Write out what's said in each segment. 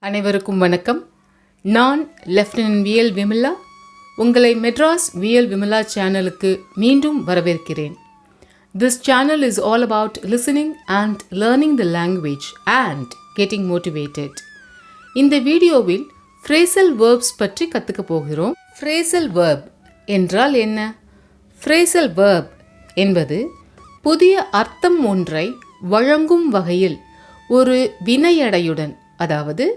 அனைவருக்கும் வணக்கம். நான் லெஃப்டினன்ட் விஎல் விமலா. உங்களை மெட்ராஸ் விஎல் விமலா சேனலுக்கு மீண்டும் வரவேற்கிறேன். This channel is all about listening and learning the language and getting motivated. இந்த வீடியோவில் phrasal verbs பற்றி கற்றுக்க போகிறோம். phrasal verb என்றால் என்ன? phrasal verb என்பது புதிய அர்த்தம் ஒன்றை வழங்கும் வகையில் ஒரு வினையடையுடன், அதாவது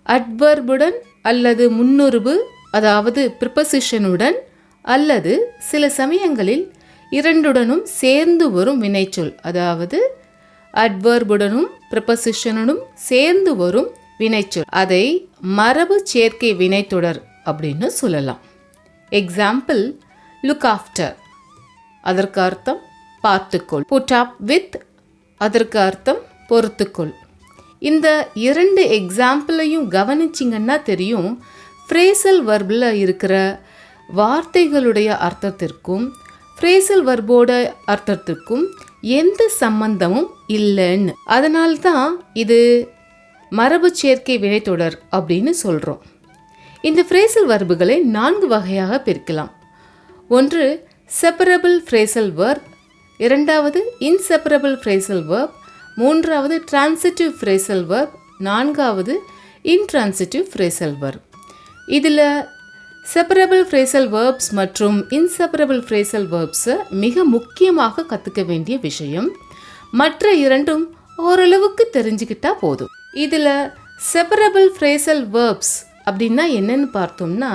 அட்வர்புடன் அல்லது முன்னுருவு, அதாவது ப்ரிபசிஷனுடன் அல்லது சில சமயங்களில் இரண்டுடனும் சேர்ந்து வரும் வினைச்சொல், அதாவது அட்வர்புடனும் ப்ரிபசிஷனுடன் சேர்ந்து வரும் வினைச்சொல். அதை மரபு சேர்க்கை வினைத்தொடர் அப்படின்னு சொல்லலாம். எக்ஸாம்பிள், லுக் ஆஃப்டர், அதற்கு அர்த்தம் பார்த்துக்கொள். புட் அப் வித், அதற்கு அர்த்தம் பொறுத்துக்கொள். இந்த இரண்டு எக்ஸாம்பிளையும் கவனிச்சிங்கன்னா தெரியும், ஃப்ரேசல் வர்பில் இருக்கிற வார்த்தைகளுடைய அர்த்தத்திற்கும் ஃப்ரேசல் வர்போட அர்த்தத்திற்கும் எந்த சம்பந்தமும் இல்லைன்னு. அதனால்தான் இது மரபு சேர்க்கை வினைத்தொடர் அப்படின்னு சொல்கிறோம். இந்த ஃப்ரேசல் வர்புகளை 4 வகையாக பிரிக்கலாம். ஒன்று செப்பரபிள் ஃப்ரேசல் வர்ப், இரண்டாவது இன்செப்பரபிள் ஃப்ரேசல் வர்ப், மூன்றாவது டிரான்சிட்டிவ் ஃப்ரேசல் வர்ப், நான்காவது இன்ட்ரான்சிட்டிவ் ஃப்ரேசல் வர்ப். இதில் செப்பரபிள் ஃப்ரேசல் வர்ப்ஸ் மற்றும் இன்செப்பரபிள் ஃப்ரேசல் வர்ப்ஸை மிக முக்கியமாக கற்றுக்க வேண்டிய விஷயம். மற்ற இரண்டும் ஓரளவுக்கு தெரிஞ்சுக்கிட்டா போதும். இதில் செப்பரபிள் ஃப்ரேசல் வர்ப்ஸ் அப்படின்னா என்னன்னு பார்த்தோம்னா,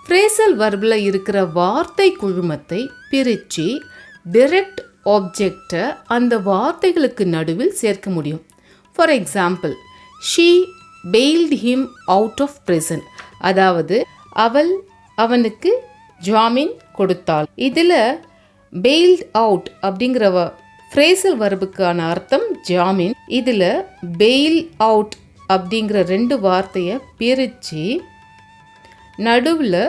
ஃப்ரேசல் வர்பில் இருக்கிற வார்த்தை குழுமத்தை பிரித்து டிரெக்ட் ஆப்ஜெக்டை அந்த வார்த்தைகளுக்கு நடுவில் சேர்க்க முடியும். For example, she bailed him out of prison, அதாவது அவள் அவனுக்கு ஜாமீன் கொடுத்தாள். இதில் பெயில்ட் அவுட் அப்படிங்கிற ஃப்ரேசல் வர்புக்கான அர்த்தம் ஜாமீன். இதில் பெயில் அவுட் அப்படிங்கிற 2 வார்த்தையை பிரித்து நடுவில்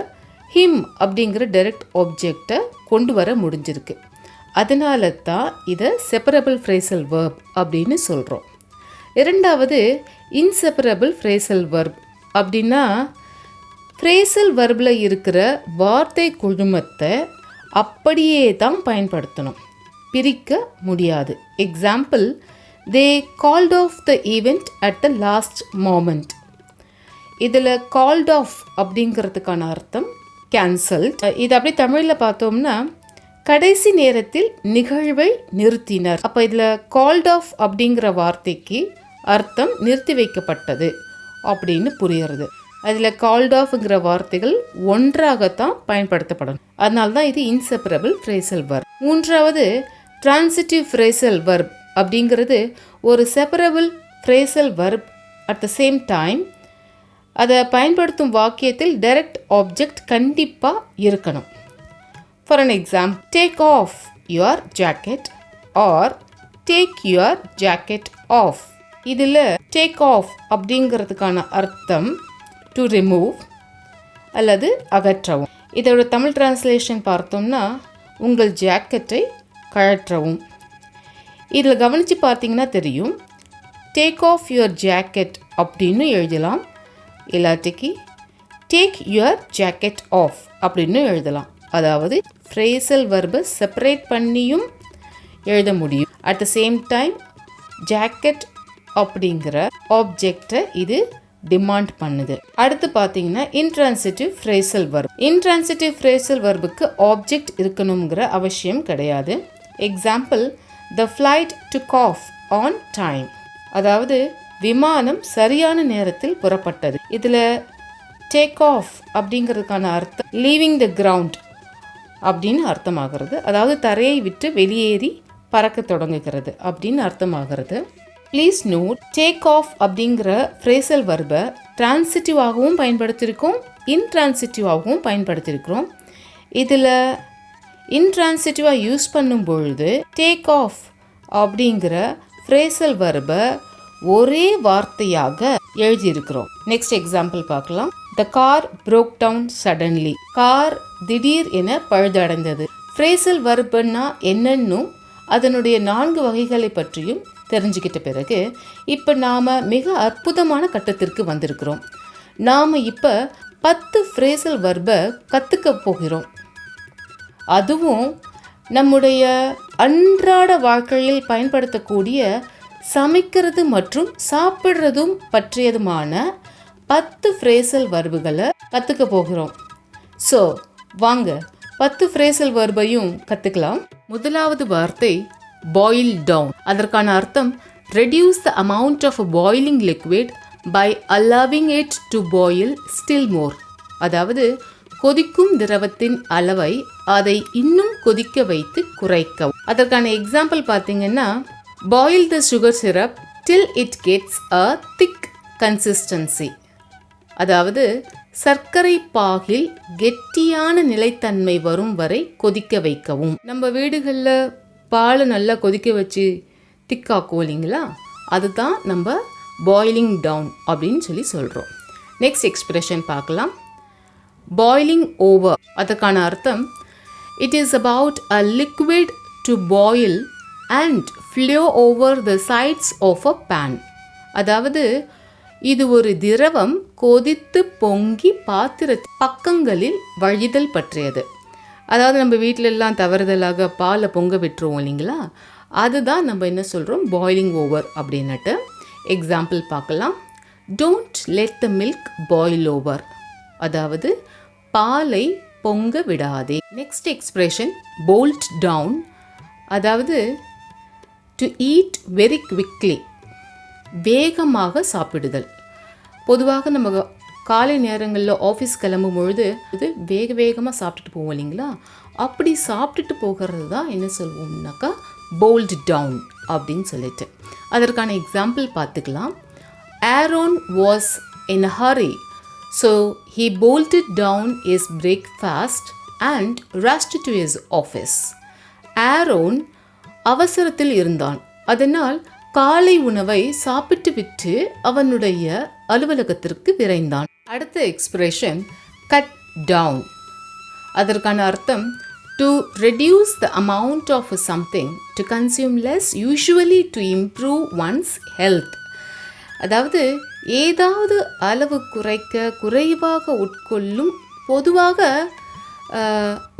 ஹிம் அப்படிங்கிற டைரக்ட் ஆப்ஜெக்டை கொண்டு வர முடிஞ்சிருக்கு. அதனால தான் இதை செப்பரபிள் ஃப்ரேசல் வர்ப் அப்படின்னு சொல்கிறோம். இரண்டாவது இன்செப்பரபிள் ஃப்ரேசல் வர்ப் அப்படின்னா, ஃப்ரேசல் வர்பில் இருக்கிற வார்த்தை குழுமத்தை அப்படியே தான் பயன்படுத்தணும், பிரிக்க முடியாது. Example, they called off the event at the last moment. இதில் கால்ட் ஆஃப் அப்படிங்கிறதுக்கான அர்த்தம் கேன்சல்ட். இது அப்படி தமிழில் பார்த்தோம்னா, கடைசி நேரத்தில் நிகழ்வை நிறுத்தினர். அப்போ இதில் கால்ட் ஆஃப் அப்படிங்கிற வார்த்தைக்கு அர்த்தம் நிறுத்தி வைக்கப்பட்டது அப்படின்னு புரியுறது. அதில் கால்ட் ஆஃப்ங்கிற வார்த்தைகள் ஒன்றாகத்தான் பயன்படுத்தப்படணும். அதனால தான் இது இன்செப்பரபிள் ஃப்ரேசல் வர்ப். மூன்றாவது டிரான்சிட்டிவ் ஃப்ரேசல் வர்ப் அப்படிங்கிறது ஒரு separable phrasal வர்ப். At the same time அதை பயன்படுத்தும் வாக்கியத்தில் டைரக்ட் ஆப்ஜெக்ட் கண்டிப்பாக இருக்கணும். For an example, take off your jacket or take your jacket off. இதில் take off அப்படிங்கிறதுக்கான அர்த்தம் to remove அல்லது அகற்றவும். இதோட தமிழ் டிரான்ஸ்லேஷன் பார்த்தோம்னா, உங்கள் ஜாக்கெட்டை கழற்றவும். இதில் கவனித்து பார்த்தீங்கன்னா தெரியும், take off your jacket அப்படின்னு எழுதலாம், இல்லாட்டிக்கு take your jacket off அப்படின்னு எழுதலாம். அதாவது ஃப்ரேசல் வர்பை செப்பரேட் பண்ணியும் எழுத முடியும். At the same time jacket அப்படிங்கிற ஆப்ஜெக்டை இது டிமாண்ட் பண்ணுது. அடுத்து பார்த்தீங்கன்னா intransitive phrasal verb. Intransitive phrasal வர்புக்கு ஆப்ஜெக்ட் இருக்கணுங்கிற அவசியம் கிடையாது. Example, the flight took off on time, அதாவது விமானம் சரியான நேரத்தில் புறப்பட்டது. இதில் டேக் ஆஃப் அப்படிங்கிறதுக்கான அர்த்தம் லீவிங் த கிரவுண்ட் அப்படின்னு அர்த்தமாகிறது, அதாவது தரையை விட்டு வெளியேறி பறக்க தொடங்குகிறது அப்படின்னு அர்த்தமாகிறது. ப்ளீஸ் நோட், டேக் ஆஃப் அப்படிங்கிற ஃப்ரேசல் வர்பை டிரான்சிட்டிவாகவும் பயன்படுத்தியிருக்கோம், இன்ட்ரான்சிட்டிவாகவும் பயன்படுத்தியிருக்கிறோம். இதில் இன்ட்ரான்சிட்டிவாக யூஸ் பண்ணும் பொழுது டேக் ஆஃப் அப்படிங்கிற ஃப்ரேசல் வர்பை ஒரே வார்த்தையாக எழுதியிருக்கிறோம். நெக்ஸ்ட் எக்ஸாம்பிள் பார்க்கலாம். The car broke down suddenly. Car திடீர் என பழுதடைந்தது. ஃப்ரேசல் வர்புன்னா என்னன்னும் அதனுடைய 4 வகைகளை பற்றியும் தெரிஞ்சுக்கிட்ட பிறகு இப்போ நாம் மிக அற்புதமான கட்டத்திற்கு வந்திருக்கிறோம். நாம் இப்போ 10 ஃப்ரேசல் வெர்பை கற்றுக்க போகிறோம். அதுவும் நம்முடைய அன்றாட வாழ்க்கையில் பயன்படுத்தக்கூடிய சமைக்கிறது மற்றும் சாப்பிட்றதும் பற்றியதுமான 10 ஃப்ரேசல் வெர்புகளை கற்றுக்க போகிறோம். ஸோ வாங்க 10 ஃப்ரேசல் வெர்பையும் கற்றுக்கலாம். முதலாவது வார்த்தை பாயில் டவுன். அதற்கான அர்த்தம் reduce the amount of a boiling liquid by allowing it to boil still more. அதாவது கொதிக்கும் திரவத்தின் அளவை அதை இன்னும் கொதிக்க வைத்து குறைக்கவும். அதற்கான எக்ஸாம்பிள் பார்த்தீங்கன்னா boil the sugar syrup till it gets a thick consistency. அதாவது சர்க்கரை பாகில் கெட்டியான நிலைத்தன்மை வரும் வரை கொதிக்க வைக்கவும். நம்ம வீடுகளில் பால் நல்லா கொதிக்க வச்சு திக்காக்குவோம் இல்லைங்களா, அதுதான் நம்ம பாயிலிங் டவுன் அப்படின்னு சொல்லி சொல்கிறோம். நெக்ஸ்ட் எக்ஸ்பிரஷன் பார்க்கலாம். Boiling over. அதுக்கான அர்த்தம் it is about a liquid to boil and flow over the sides of a pan. அதாவது இது ஒரு திரவம் கொதித்து பொங்கி பாத்திர பக்கங்களில் வழிதல் பற்றியது. அதாவது நம்ம வீட்டில எல்லாம் தவறுதலாக பாலை பொங்க விட்டுருவோம் இல்லைங்களா, அதுதான் நம்ம என்ன சொல்கிறோம் பாயிலிங் ஓவர் அப்படின்னுட்டு. எக்ஸாம்பிள் பார்க்கலாம். Don't let the milk boil over. அதாவது பாலை பொங்க விடாதே. Next expression bolt down. அதாவது டு ஈட் வெரி குவிக்லி. வேகமாக சாப்பிடுதல். பொதுவாக நம்ம காலை நேரங்களில் ஆஃபீஸ் கிளம்பும் பொழுது வேகமாக சாப்பிட்டுட்டு போவோம் இல்லைங்களா, அப்படி சாப்பிட்டுட்டு போகிறது தான் என்ன சொல்வோம்னாக்கா போல்ட் டவுன் அப்படின்னு சொல்லிட்டு. அதற்கான எக்ஸாம்பிள் பார்த்துக்கலாம். Aaron was in a Hari, so he bolted down his breakfast and rushed to his office. Aaron அவசரத்தில் இருந்தான், அதனால் காலை உணவை சாப்பிட்டு விட்டு அவனுடைய அலுவலகத்திற்கு விரைந்தான். அடுத்த எக்ஸ்பிரஷன் கட் டவுன். அதற்கான அர்த்தம் to reduce the amount of something to consume less, usually to improve one's health. அதாவது ஏதாவது அளவு குறைவாக உட்கொள்ளும், பொதுவாக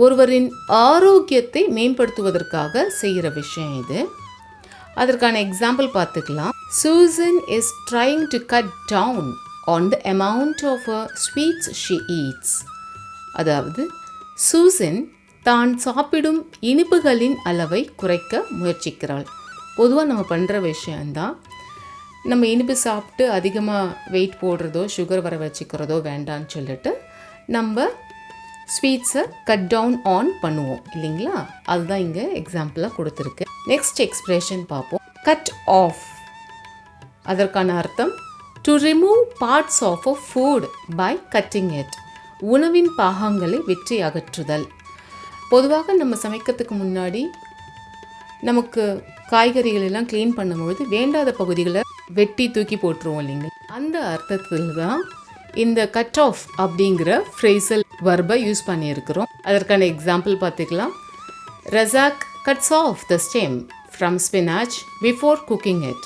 ஒருவரின் ஆரோக்கியத்தை மேம்படுத்துவதற்காக செய்கிற விஷயம் இது. அதற்கான எக்ஸாம்பிள் பார்த்துக்கலாம். Susan is trying to cut down on the amount of sweets she eats. அதாவது சூசன் தான் சாப்பிடும் இனிப்புகளின் அளவை குறைக்க முயற்சிக்கிறாள். பொதுவாக நம்ம பண்ணுற விஷயந்தான். நம்ம இனிப்பு சாப்பிட்டு அதிகமாக வெயிட் போடுறதோ சுகர் வர வச்சுக்கிறதோ வேண்டான்னு சொல்லிட்டு நம்ம ஸ்வீட்ஸை கட் டவுன் ஆன் பண்ணுவோம் இல்லைங்களா, அதுதான் இங்கே எக்ஸாம்பிளாக கொடுத்துருக்கு. நெக்ஸ்ட் எக்ஸ்பிரஷன் பார்ப்போம். Cut off. அதற்கான அர்த்தம் to remove parts of a food by cutting it. உணவின் பாகங்களை வெட்டி அகற்றுதல். பொதுவாக நம்ம சமைக்கிறதுக்கு முன்னாடி நமக்கு காய்கறிகள் எல்லாம் க்ளீன் பண்ணும்பொழுது வேண்டாத பகுதிகளை வெட்டி தூக்கி போட்டுருவோம் இல்லைங்க, அந்த அர்த்தத்தில் தான் இந்த கட் ஆஃப் அப்படிங்கிற ஃப்ரேசல் வெர்பை யூஸ் பண்ணியிருக்கிறோம். அதற்கான எக்ஸாம்பிள் பார்த்துக்கலாம். Razak cuts off the stem from spinach before cooking it.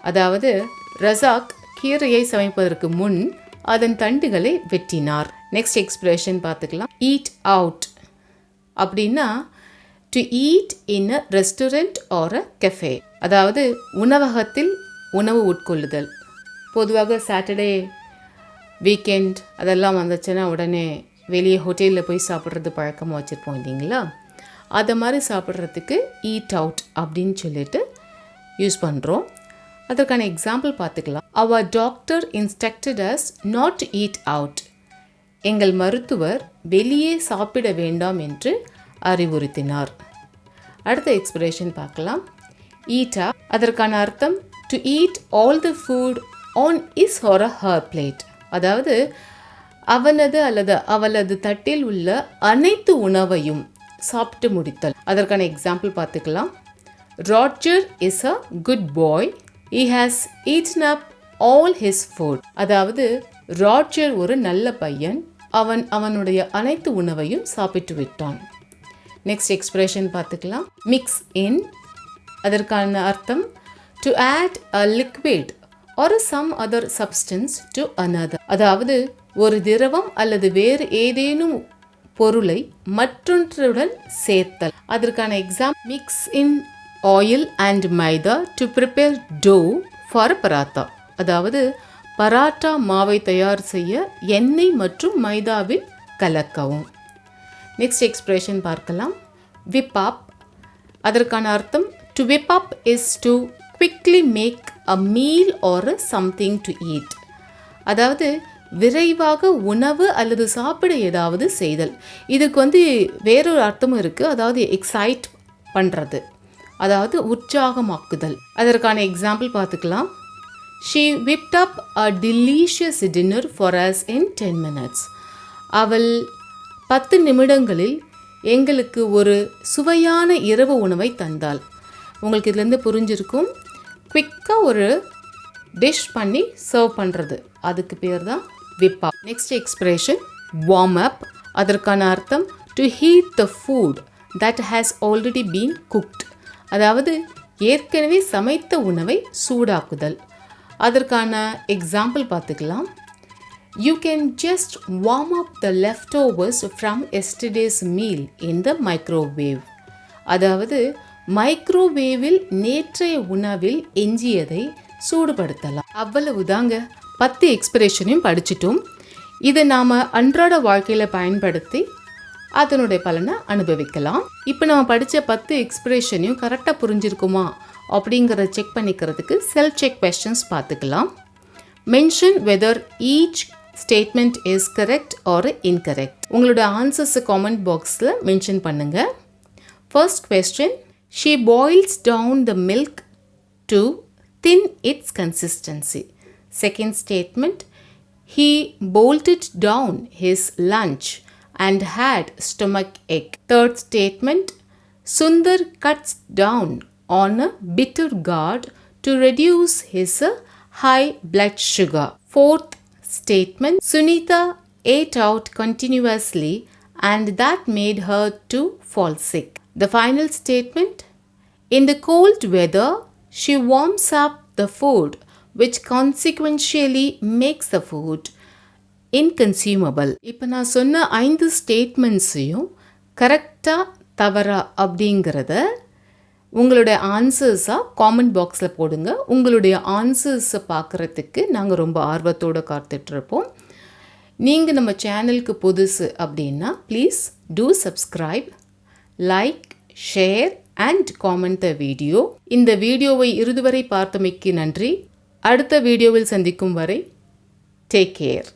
அதாவது ரசாக் கீரையை சமைப்பதற்கு முன் அதன் தண்டுகளை வெட்டினார். நெக்ஸ்ட் எக்ஸ்பிரஷன் பார்த்துக்கலாம். ஈட் அவுட் அப்படின்னா to eat in a restaurant or a cafe. அதாவது உணவகத்தில் உணவு உட்கொள்ளுதல். பொதுவாக சாட்டர்டே வீக்கெண்ட் அதெல்லாம் வந்துச்சுன்னா உடனே வெளியே ஹோட்டலில் போய் சாப்பிட்றது பழக்கமாக வச்சுருப்போம் இல்லைங்களா, அதை மாதிரி சாப்பிட்றதுக்கு ஈட் அவுட் அப்படின்னு சொல்லிட்டு யூஸ் பண்ணுறோம். அதற்கான எக்ஸாம்பிள் பார்த்துக்கலாம். அவர் doctor instructed us not to eat out. எங்கள் மருத்துவர் வெளியே சாப்பிட வேண்டாம் என்று அறிவுறுத்தினார். அடுத்த எக்ஸ்பிரஷன் பார்க்கலாம். ஈட்டா. அதற்கான அர்த்தம் to eat all the food on his or uh her plate. அதாவது அவனது அல்லது அவளது தட்டில் உள்ள அனைத்து உணவையும் சாப்பிட்டு முடித்தல். அதற்கான எக்ஸாம்பிள் பார்த்துக்கலாம். Roger is a good boy, he has eaten up all his food. அதாவது ராஜர் ஒரு நல்ல பையன், அவனுடைய அனைத்து உணவையும் சாப்பிட்டு விட்டான். நெக்ஸ்ட் எக்ஸ்பிரஷன் பார்த்துக்கலாம். மிக்ஸ் இன். அதற்கான அர்த்தம் to add a liquid or some other substance to another. அதாவது ஒரு திரவம் அல்லது வேறு ஏதேனும் பொருளை மற்றொன்றுடன் சேர்த்தல். அதற்கான example mix in oil and maida to prepare to for paratha. அதாவது பராட்டா மாவை தயார் செய்ய எண்ணெய் மற்றும் மைதாவில் கலக்கவும். நெக்ஸ்ட் எக்ஸ்பிரஷன் பார்க்கலாம். whip up. அதற்கான அர்த்தம் to whip up is to quickly make a meal or something to eat. அதாவது விரைவாக உணவு அல்லது சாப்பிட ஏதாவது செய்தல். இதுக்கு வேறொரு அர்த்தமும் இருக்குது. அதாவது எக்ஸைட் பண்ணுறது, அதாவது உற்சாகமாக்குதல். அதற்கான எக்ஸாம்பிள் பார்த்துக்கலாம். She whipped up a delicious dinner for us in 10 minutes. அவள் 10 நிமிடங்களில் எங்களுக்கு ஒரு சுவையான இரவு உணவை தந்தாள். உங்களுக்கு இதுலேருந்து புரிஞ்சிருக்கும். குவிக்காக ஒரு டிஷ் பண்ணி சர்வ் பண்ணுறது, அதுக்கு பேர் தான் whip up. Next expression warm up. அதற்கான அர்த்தம் to heat the food that has already been cooked. அதாவது ஏற்கனவே சமைத்த உணவை சூடாக்குதல். அதற்கான எக்ஸாம்பிள் பார்த்துக்கலாம். You can just warm up the leftovers from yesterday's meal in the microwave. அதாவது மைக்ரோவேவில் நேற்றைய உணவில் எஞ்சியதை சூடுபடுத்தலாம். அவ்வளவுதாங்க. 10 எக்ஸ்பிரஷனையும் படிச்சிட்டோம். இதை நாம் அன்றாட வாழ்க்கையில் பயன்படுத்தி அதனுடைய பலனை அனுபவிக்கலாம். இப்போ நாம் படித்த 10 எக்ஸ்பிரஷனையும் கரெக்டாக புரிஞ்சிருக்குமா அப்படிங்கிறத செக் பண்ணிக்கிறதுக்கு செல்ஃப் செக் கொஸ்டின்ஸ் பார்த்துக்கலாம். Mention whether each statement is correct or incorrect. உங்களோட ஆன்சர்ஸை காமெண்ட் பாக்ஸில் மென்ஷன் பண்ணுங்கள். First question, she boils down the milk to thin its consistency. Second statement, he bolted down his lunch and had stomach ache. Third statement, Sundar cuts down on a bitter gourd to reduce his high blood sugar. Fourth statement, Sunita ate out continuously and that made her to fall sick. The final statement, in the cold weather, she warms up the food, which consequentially makes the food inconsumable. இப்போ நான் சொன்ன 5 ஸ்டேட்மெண்ட்ஸையும் கரெக்டாக தவறா அப்படிங்கிறத உங்களுடைய ஆன்சர்ஸாக comment பாக்ஸில் போடுங்க. உங்களுடைய ஆன்சர்ஸை பார்க்குறதுக்கு நாங்கள் ரொம்ப ஆர்வத்தோடு காத்துட்ருப்போம். நீங்கள் நம்ம சேனலுக்கு புதுசு அப்படின்னா please do subscribe, like, share and comment the video. இந்த வீடியோவை இறுதிவரை பார்த்தமைக்கு நன்றி. அடுத்த வீடியோவில் சந்திக்கும் வரை டேக் கேர்.